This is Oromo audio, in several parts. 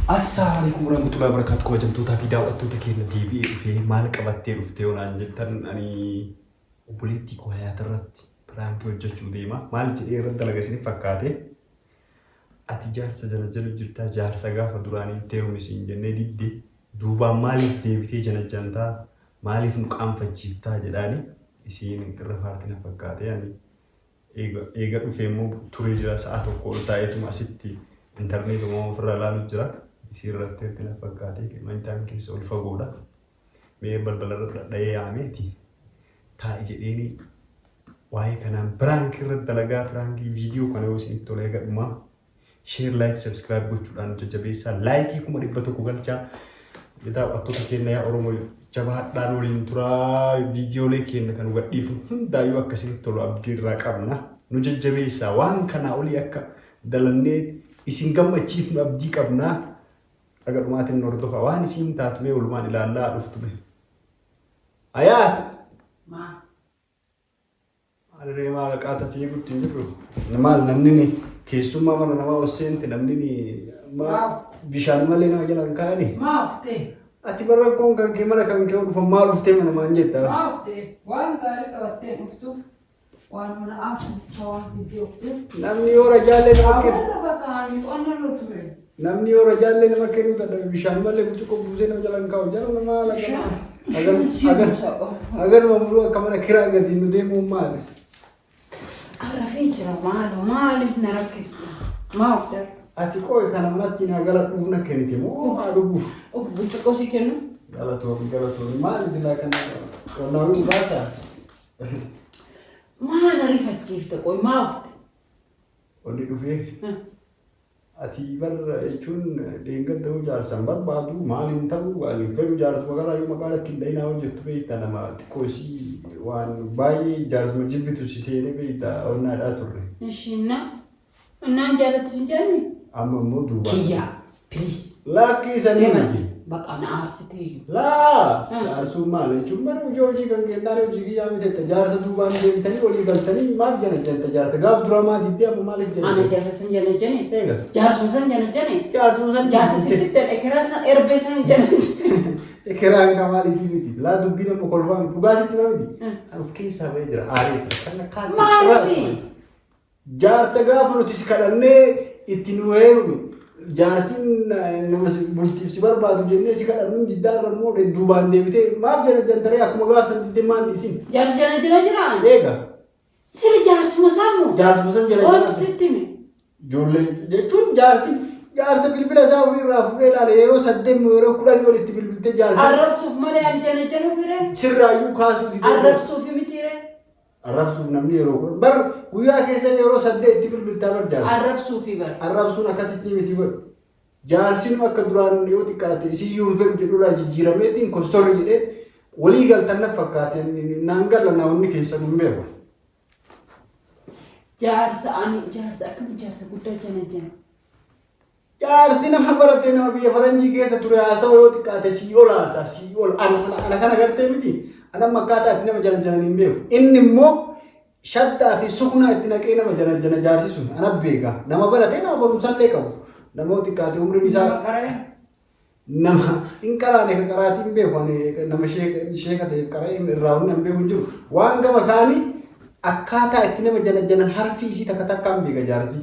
Assalamu alaikum warahmatullahi wabarakatuh. Kabajamtoota fi daawwattoota keenya deebi'ee dhufee maal qabattee dhufte yoonaan jettan ani obboleettii koo Hayaat irratti piraankii hojjechuu deema. Maal jedhee irratti dalaga isiniif fakkaate? Ati jaarsa jala jala jirtaa jaarsa gaafa duraanii teerumisiin jennee didde duubaan maaliif deebitee jala jantaa maaliif nu qaanfachiiftaa jedhaani isiin irra faartina fakkaate ani eega dhufee immoo turee jira sa'a tokko ol taa'eetuma asitti interneet uumama ofirra ilaalu jira. Isii irratti erga fakkaatee mantaan keessa ol fagoodha. Mee balbala irra dhahee yaameeti taa'i jedheeni waa'ee kanaan piraankii irratti dalagaa piraankii viidiyoo kana yoo isinitti tolee gadhumaa share like subscribe gochuudhaan jajjabeessaa laayikii 100 galchaa daawwattoota keenya yaa Oromoo jabaadhaan waliin turaa viidiyoolee keenya kan gadhiifnu hundaayyuu akkasitti tolu abdii irraa qabna nu jajjabeessaa waan kanaa olii akka dalannee isin gammachiifnu abdii qabna. Agar umatin nordofa waan isin taatume ulumaan ilaallaa dhuftume. Hayaat maal maal qaata sii gutti jiru maal namni ni keessummaa mana namaa osseenti namni ni bishaan malee nama jalaan kaa'ani maafte ati barra koon kan kee mana kan kee dhufa maal dhuftee mana maan jetta maafte waan gaarii qabattee dhuftu waan mana aftu waan fiidiyoo namni yoo rajaalee nama kennu bakkaani qonna lutume namni yoo rajaalee nama kennu tadha bishaan malee butuko buusee nama jalaan kaa'u jala nama laga agar mamuru akka mana kiraa gadi nu deemu maali arrafee jira maaliif na rakkista maafte ati koi kana manatti na gala dhufna kennite moo adubu butuko si kennu galatoon maali sila kana qonnaan baasa maana rifachiifte qoi maafte onni dhufee ati barra jechuun deengada jaarsan barbaadu maaliin ta'u waan fedhu jaarsa magaalaa yoo magaalatti dhayna hojjettu beekta nama xiqqoosii waan baay'ee jaarsuma jibbitu si seenee beekta onnaadhaa turre. Ishiina innaan jaalatti sin jenni. Amma immoo duuba. Kiyya please. Lakkii sanii miti. Baqa na aarsitee. Laa jaarsuu maal jechuun bara hojii kan kennaan hojii kiyyaa miti jaarsa duubaan deemtanii olii galtanii maal jana janta jaarsa gaaf dura maatiitti amma maaliif jana. Ana jaarsa san jana jane. Eega. Jaarsuma san jana jane. Jaarsuma san. Jaarsa si fiddan ekeraa san erbee san jana jane. Ekeraan kamaaliitii miti. Laa dubbii nama kolfaan dhugaasitti namiti. Of keessaa bahee jira aareessa kan akka. Maali. Jaarsa gaafa nuti si kadhannee itti nu heerume. Jaarsin nama bultiif si barbaadu jennee si kadhannu jiddaarra immoo duubaan deebitee maaf jana jantaree akkuma gaafsan diddee maan isin. Jaarsi jana jira jira. Eega. Sirri jaarsuma saamuu. Jaarsuma san jala jala. Wanti sitti hime. Ijoollee jechuun jaarsa bilbila isaa ofirraa fuudhee ilaale yeroo 8 yeroo 10 walitti bilbiltee jaarsa. Arrabsuuf malee ani jana jala firee. Sirraayyuu kaasuu didee. Arrabsuuf mitiree. Arrabsuuf namni yeroo bar guyyaa keessa yeroo 8 itti bilbiltaa bar jaarsa. Arrabsuufi bar. Arrabsuun akkasitti miti godhu. Jaarsin akka duraan yoo xiqqaate isiyyuu hin fedhu jedhurraa jijjiirameetiin kostorri jedhee walii galtan na fakkaate naan galla naawonni keessa hin beeku. Jaarsa akkam jaarsa guddaa jana. Jaarsi nama baratee nama biyya faranjii keessa ture haasawa yoo xiqqaate sii ol haasaa sii ol ana kana gartee miti ana makkaataa itti nama jana hin beeku. Inni immoo shaddaa fi suknaa itti naqee nama jana jaarsi sun ana beeka nama baratee nama barumsallee qabu. Namooti kaate umriin isaa nama hin qaraane ka qaraatiin beeku nama sheeka ta'e qaree irraa humna hin beeku jiru waan gama kaanii akkaataa itti nama janan harfii isii takka takkaan beeka jaarsi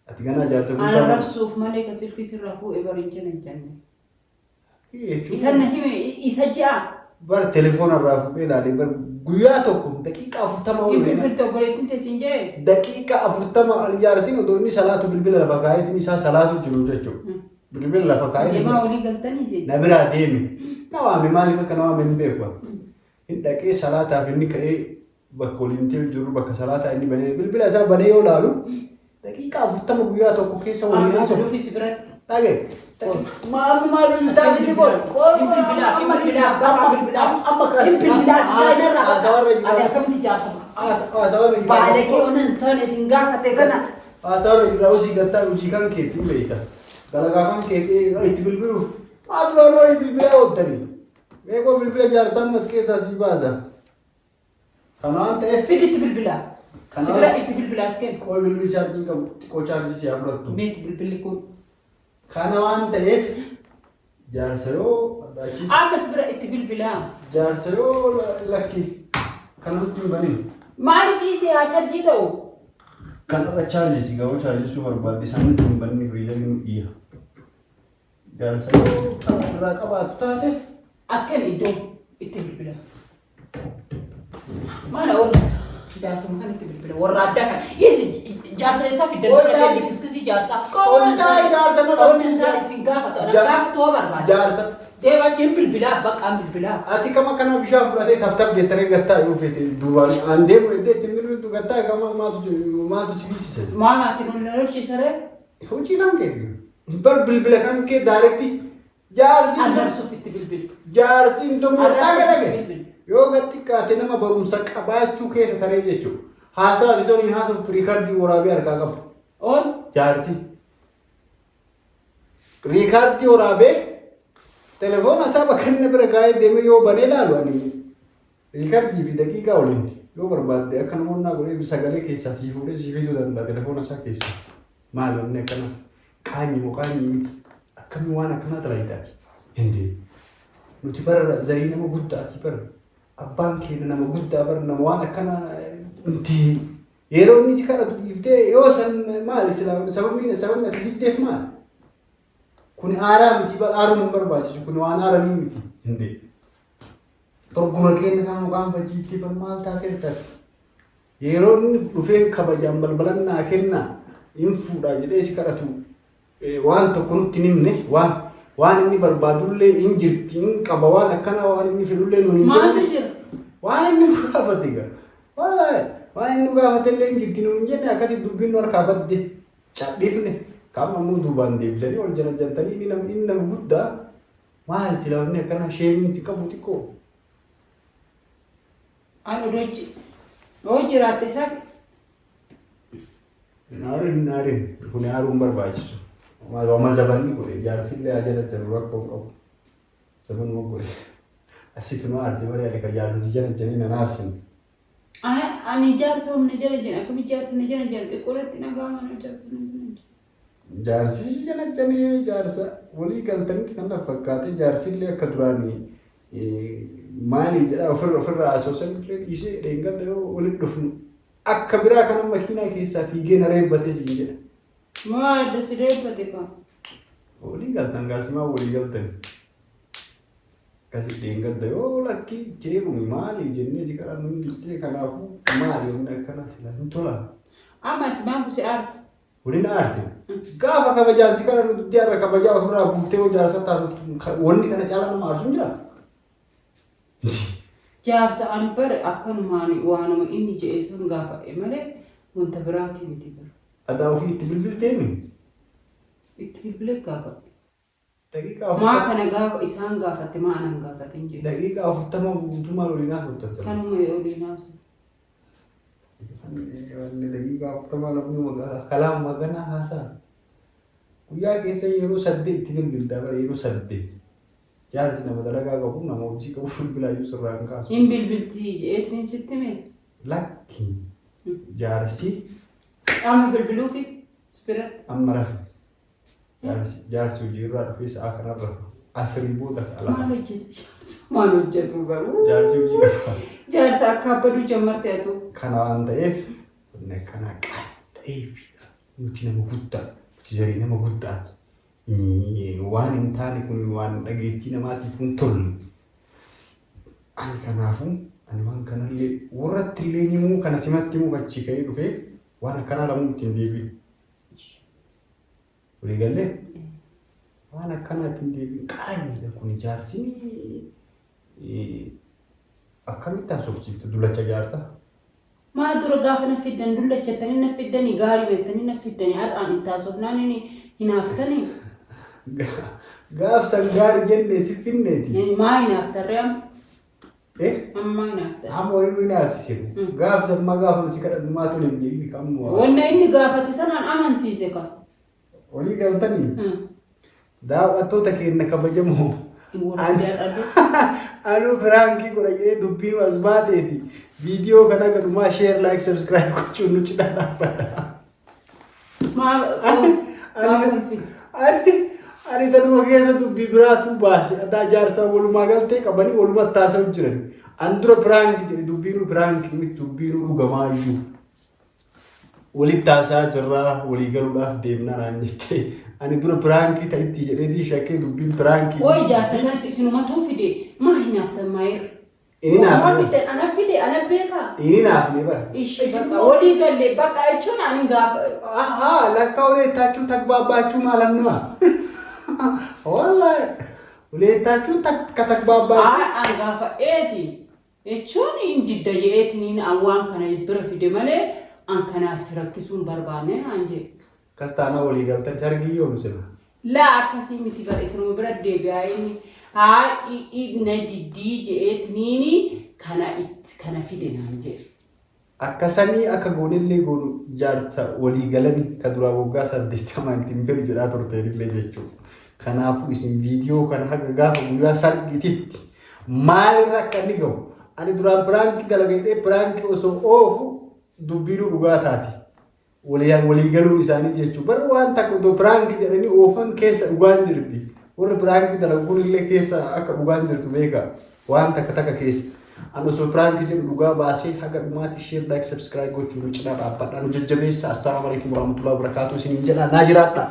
ati ganaa jaarsa guddaa ana rabsuuf malee kasirti sirraa fuudhee bareechina hin jenne isa na hime isa ja'a bar telefoona irraa fuudhee ilaalee bar guyyaa tokko daqiiqaa 40 ol bilbilta obboleettiin teessin jee daqiiqaa 40 jaartiin otoo inni salaatu bilbila lafa kaa'eetiin isaa salaatu jiru jechuudha. Bilbila lafa kaa'eetiin. Deemaa olii galtanii na biraa deemi. Na waame maaliif akka na waame hin beeku. Inni dhaqee salaataaf inni ka'ee bakka waliin jiru bakka salaataa inni banee bilbila isaa banee yoo ilaalu daqiiqaa 40 guyyaa tokko keessa waliin haasa'u. Amma dhufis biratti. Dhagee. Maal bilbisaa inni godhe? Amma baadagee onan taane isin gaafate kana haasawaa irraa hojii gattaa hojii kan keetiin beekta dalagaa kan keetii itti bilbiluuf maal loonoo bilbilaa oottanii meeqoo bilbila jaarsaan mas keessaa sii baasa kanaan ta'e fiditti bilbilaa sibira itti bilbilaa iskeen qoo bilbili chaarjii qabu xiqqoo chaarjii si afuratu meetti bilbilli kun Kana waan ta'eef jaarsa yoo achi Ammas bira itti bilbilaa. jaarsa yoo lakki kanatti hin banin. Maaliif isii haa charjii ta'u? Kanarra chaarjii ga'uu chaarjii suu barbaadde isaanitti hin banne firiidanii nu dhiya. Jaarsa yoo irraa qabaatu taate As kan iddoo itti bilbilaa. Maala warra jaarsuma kan itti bilbilaa. Warra addaa kan. Yeesi jaarsa isaa fiddan fiddan diskisii jaarsaa. Qoontaa jaarsa na Qoontaa isin gaafata. Gaafatoo barbaada. jaarsa. Deebachiin bilbilaa baqqaan bilbilaa. Ati kama kana bishaan fudhatee taftab jettanii gattaa yoo fete duubaan aan deemu iddoo ittiin bilbiltu gattaa gama maatu si biisise. Maama ati nun lolchiisaree? Hojii kan kee bar bilbila kan kee daaretti jaarsi Adarsuuf itti bilbilu. jaarsi intummaa dhaga dhaga Bilbilu. yoo gatti kaate nama barumsa qabaachuu keessa taree jechuudha. Haasaa isoniin haasa'uuf riikardii waraabee harkaa qabu. On Jaarsi riikardii waraabee telefoona isaa bakka inni bira gaa'ee deemee yoo banee ilaalu ani riikardii fi daqiiqaa waliin yoo barbaadde akka namoonni naa godhee sagalee keessaa sii fuudhee sii fiduu danda'a telefoona isaa keessaa. Maal wanni akkana qaanyi moo qaanyi miti akkamii waan akkanaa talaayitaati. Hindi nuti bara zarii nama guddaati bara abbaan keenya nama guddaa bara nama waan akkana inti yeroo inni si kadhatu dhiiftee yoo san maali sababni ati diddeef maali? Kun aaraa miti aaruun hin barbaachisu kun waan aaranii miti. Hindi torguma keenya kan mukaan fajiiftee bar maal taatee taate yeroo inni dhufee kabajaan balbalannaa kennaa in fuudhaa jedhee si kadhatu waan tokko nutti himne waan inni barbaadullee in jirti in qaba waan akkana waan inni fedhullee nuun hin maaltu jira? waan inni gaafate gaa waan inni gaafatellee in jirti nuun hin jenne akkasii dubbiin nu harkaa badde cadhiifne qaama immoo duubaan deebisanii ol jala jaltanii inni nama guddaa maal sila wanni akkana sheemiin si qabu xiqqoo. Anu doji. Yoo jiraatte isaa Naarin kun haaruun barbaachisu. Amma zabanni godhe jaarsillee ajalatti nu rakkoo qabu. Zabanuma godhe. Asitti nu aarsi malee ani kan jaarsi jala janii nan aarsin. ani jaarsa humna jala jira akkami jaarsa na jala jira xiqqooratti nagaa mana jaarsa na jala jira. Jaarsi jala janii jaarsa walii galtanii kan fakkaate jaarsillee akka duraanii maali jedha ofirraa asoosan dhiisee dheengata yoo walitti dhufnu. Akka biraa kan makiinaa keessaa fiigee na reebbatee siin jedha. Maa adda si reebbate kaa? Walii galtan gaasimaa walii galtan. Kasi dheengata yoo lakki jeerumi maali jennee si kadhannu hin jirtee kanaafuu maali humna akkana sila hin tola. Amma ati maaltu si aarsa? Waliin aarte. Gaafa kabajaan si kadhannu duddi har'a kabajaa ofirraa buuftee hoo jaarsa taasiftu wanni kana caalaa nama aarsu hin jiraa? Jaarsa ani bare akkanumaan waanuma inni jedhee sun gaafadhe malee wanta biraati miti bara. Adaa ofii itti bilbilteemi? Itti bilbilee gaafadhe. Daqiiqaa Maa kana gaafa isaan gaafatte maa anan gaafatin jedhe. daqiiqaa 40 guutummaa waliin haasoftan. Kanuma oliinaa sun. Wanni daqiiqaa 40 namni kalaam maganaa haasaa. Guyyaa keessa yeroo 8 itti bilbiltaa bara yeroo 8. Jaarsi nama dalagaa qabu nama hojii qabu bilbilaayyuu sirraa hin kaasu. Hin bilbiltii jedheetiin sitti mee? Lakki jaarsi Amma bilbiluufi spirat. amma rafe. Jaarsi hojii irraa dhufee sa'a kanarra asirii booda Maal alaa. hojjete jaarsa? Maal hojjetu garuu? Jaarsi hojii qaba. Jaarsa akka abbaduu jammarte atu. Kana waan ta'eef wanni akkanaa qaada'eef nuti nama guddaa nuti zarii nama guddaati. Waan hin taane kun waan dhageettii namaatiif hin tolle. Ani kanaafuu ani waan kanallee warratti illee himuu kana simatti himuu achi ka'ee dhufee waan akkanaa lamuu ittiin deebi'u. Walii gallee waan akkanaa ittiin deebi'u qaanidha kun jaarsi akkamitti haasofsiifte dullacha jaarsa. Maa dura gaafa na fiddan dullachattanii na fiddanii gaarii beektanii na fiddanii har'aan itti haasofnaan hinaaftanii. Gaaf san gaarii jennee si finneeti. Maa hinaaftarree amma? Eh? Amma hinaaftarree. Amma waliin hinaafsise. Gaaf san ma gaafa si kadhadhu maa tole hin jedhini kammoo. Wanna inni gaafate sanaan amansiise ka. Walii galtanii daawwattoota keenya kabajamoo. Anuu firaankii godha jedhee dubbiin as baateeti. Viidiyoo kana gadumaa share like subscribe gochuun nu cinaa dhaabbata. Maal? Ani tanuma keessa dubbii biraatu baase. Addaa jaarsaa walumaa galtee qabanii walumaa taasisuu jiran. An dura piraank jedhe dubbiinuu piraank miti dubbiinuu dhugamaayyuu. Walitti taasisaa jirraa walii galuudhaaf deemnaa naan jettee. Ani dura piraankii ta'itti jedheetii shakkee dubbiin piraankii. Oi jaarsa kanas isinumatu fide maa hinaaftan maayir. Inni naaf ana fide ana beeka. Inni naaf ne bara. Ishi bakka walii galle bakka jechuun ani gaafa. Aha lakka uleettaachuu takbaabbaachuu maalannumaa. Wallahi uleettaachuu takbaabbaachuu. Ani gaafa eeti jechuun hin didda jeetiin an waan kana bira fide malee an kanaaf si rakkisuun barbaanne naan jedhe. Kastaana walii galtan sargii yoom sirna? Laa akkasii miti bara isinuma bira deebi'aa inni na diddii jeetiin kana fide naan jedhe. Akkasanii akka goonillee goonu jaarsa walii galanii ka duraa waggaa 80 ittiin fedhu jedhaa turteenillee jechuudha. Kanaafuu isin viidiyoo kana haga gaafa guyyaa sargititti maalirra akka inni gahu? Ani duraan piraankii dalagadhee piraankii osoo oofu dubbiinuu dhugaa taati. Walii galuun isaanii jechuudha. Bara waan takka otoo piraankii jedhanii oofan keessa dhugaan jirti. Warri piraankii dalaguun illee keessa akka dhugaan jirtu beeka. Waan takka keessa. Ani osoo piraankii jedhu dhugaa baasee haga dhumaatti share like subscribe gochuun cinaa dhaabbadhaan jajjabeessa. Assalaamu alaikum warahmatullahi wabarakatuh. Isiniin jedhaa naa jiraadhaa.